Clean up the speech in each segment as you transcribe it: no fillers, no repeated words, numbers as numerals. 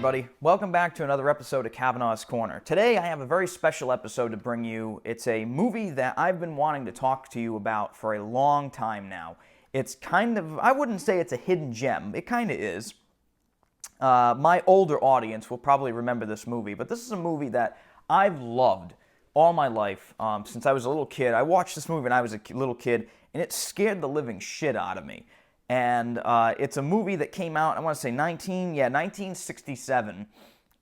everybody. Welcome back to another episode of Kavanaugh's Corner. Today I have a very special episode to bring you. It's a movie that I've been wanting to talk to you about for a long time now. It's kind of, I wouldn't say it's a hidden gem. It kind of is. My older audience will probably remember this movie, but this is a movie that I've loved all my life since I was a little kid. I watched this movie when I was a little kid, and it scared the living shit out of me. And it's a movie that came out, I want to say 1967,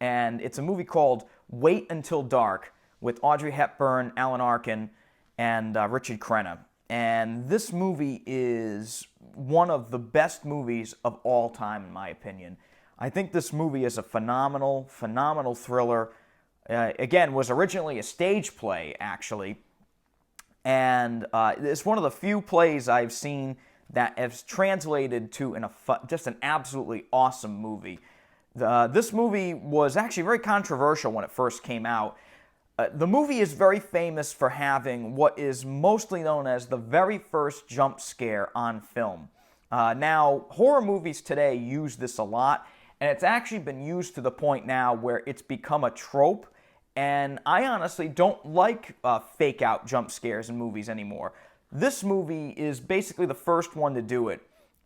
and it's a movie called Wait Until Dark with Audrey Hepburn, Alan Arkin, and Richard Crenna. And this movie is one of the best movies of all time, in my opinion. I think this movie is a phenomenal thriller. Again, was originally a stage play, actually, and it's one of the few plays I've seen that has translated to just an absolutely awesome movie. This movie was actually very controversial when it first came out. The movie is very famous for having what is mostly known as the very first jump scare on film. Now, horror movies today use this a lot, and it's actually been used to the point now where it's become a trope, and I honestly don't like fake-out jump scares in movies anymore. This movie is basically the first one to do it,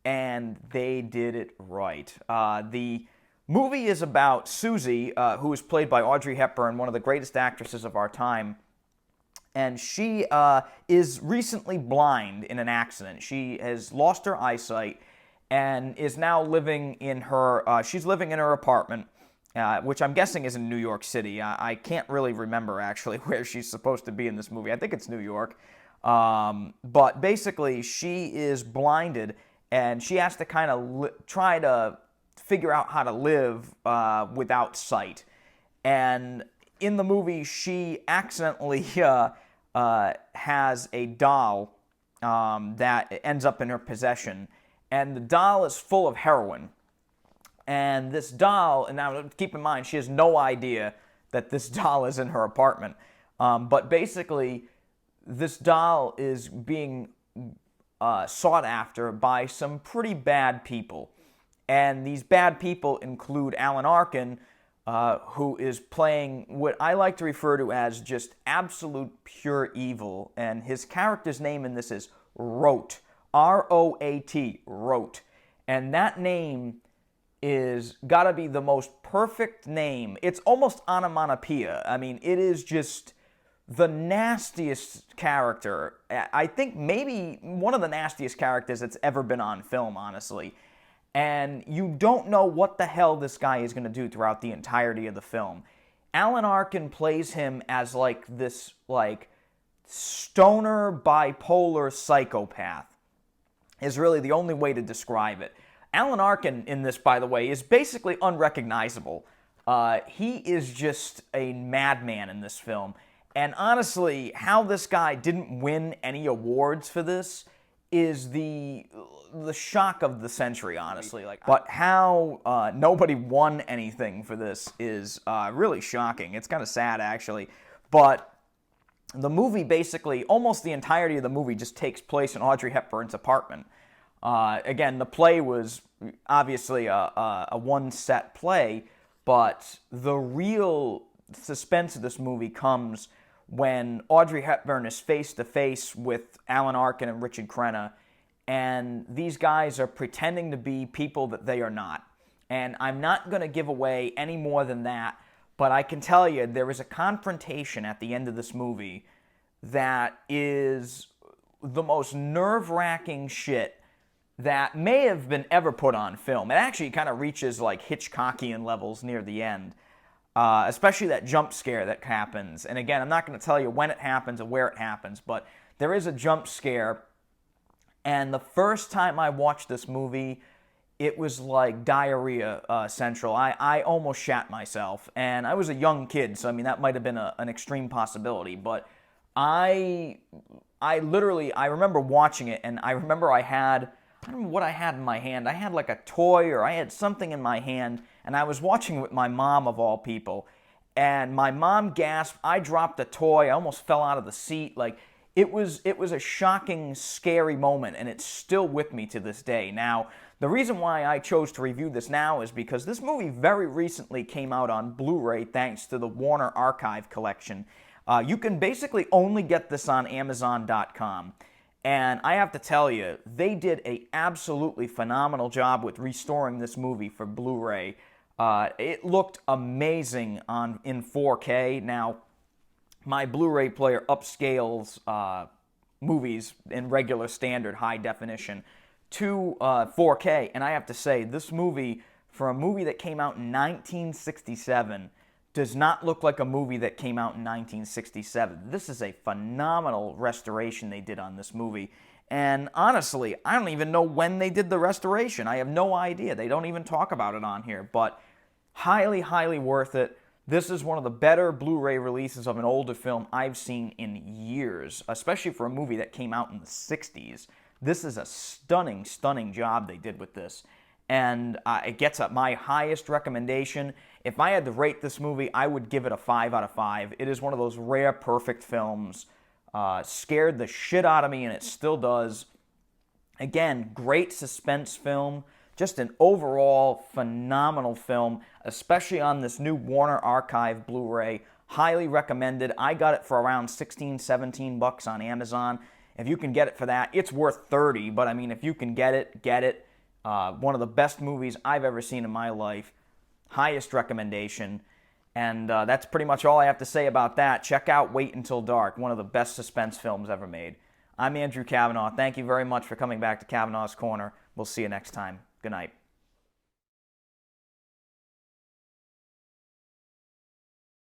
and they did it right. The movie is about Susie, who is played by Audrey Hepburn, one of the greatest actresses of our time, and she is recently blind in an accident. She has lost her eyesight and is now living in her, she's living in her apartment, which I'm guessing is in New York City. I can't really remember, actually, where she's supposed to be in this movie. I think it's New York. But basically, she is blinded, and she has to kind of try to figure out how to live without sight. And in the movie, she accidentally has a doll that ends up in her possession, and the doll is full of heroin. And this doll, and now keep in mind, she has no idea that this doll is in her apartment. But basically, this doll is being sought after by some pretty bad people. And these bad people include Alan Arkin, who is playing what I like to refer to as just absolute pure evil. And his character's name in this is Roat. R-O-A-T, Roat. And that name is gotta be the most perfect name. It's almost onomatopoeia. I mean, it is just the nastiest character. I think maybe one of the nastiest characters that's ever been on film, honestly. And you don't know what the hell this guy is going to do throughout the entirety of the film. Alan Arkin plays him as like this stoner bipolar psychopath is really the only way to describe it. Alan Arkin in this, by the way, is basically unrecognizable. He is just a madman in this film. And honestly, how this guy didn't win any awards for this is the shock of the century, honestly. But how nobody won anything for this is really shocking. It's kind of sad, actually. But the movie, basically, almost the entirety of the movie just takes place in Audrey Hepburn's apartment. Again, the play was obviously a one-set play, but the real suspense of this movie comes when Audrey Hepburn is face-to-face with Alan Arkin and Richard Crenna, and these guys are pretending to be people that they are not. And I'm not going to give away any more than that, but I can tell you there is a confrontation at the end of this movie that is the most nerve-wracking shit that may have been ever put on film. It actually kind of reaches like Hitchcockian levels near the end. Especially that jump scare that happens. And again, I'm not going to tell you when it happens or where it happens, but there is a jump scare. And the first time I watched this movie, it was like diarrhea central. I almost shat myself. And I was a young kid, so I mean, that might have been an extreme possibility. But I remember watching it, and I remember I don't know what I had in my hand. I had like a toy, or I had something in my hand, and I was watching with my mom, of all people. And my mom gasped. I dropped a toy. I almost fell out of the seat. Like, it was a shocking, scary moment, and it's still with me to this day. Now, the reason why I chose to review this now is because this movie very recently came out on Blu-ray thanks to the Warner Archive collection. You can basically only get this on Amazon.com. And I have to tell you, they did an absolutely phenomenal job with restoring this movie for Blu-ray. It looked amazing in 4K. Now, my Blu-ray player upscales movies in regular standard high definition to 4K, and I have to say, this movie, for a movie that came out in 1967, does not look like a movie that came out in 1967. This is a phenomenal restoration they did on this movie. And honestly, I don't even know when they did the restoration. I have no idea. They don't even talk about it on here. But highly, highly worth it. This is one of the better Blu-ray releases of an older film I've seen in years, especially for a movie that came out in the 60s. This is a stunning, stunning job they did with this. And it gets up my highest recommendation. If I had to rate this movie, I would give it a 5 out of 5. It is one of those rare, perfect films. Scared the shit out of me, and it still does. Again, great suspense film. Just an overall phenomenal film, especially on this new Warner Archive Blu-ray. Highly recommended. I got it for around 16, 17 bucks on Amazon. If you can get it for that, it's worth 30, but I mean, if you can get it, get it. One of the best movies I've ever seen in my life. Highest recommendation. And that's pretty much all I have to say about that. Check out Wait Until Dark, one of the best suspense films ever made. I'm Andrew Kavanaugh. Thank you very much for coming back to Kavanaugh's Corner. We'll see you next time. Good night.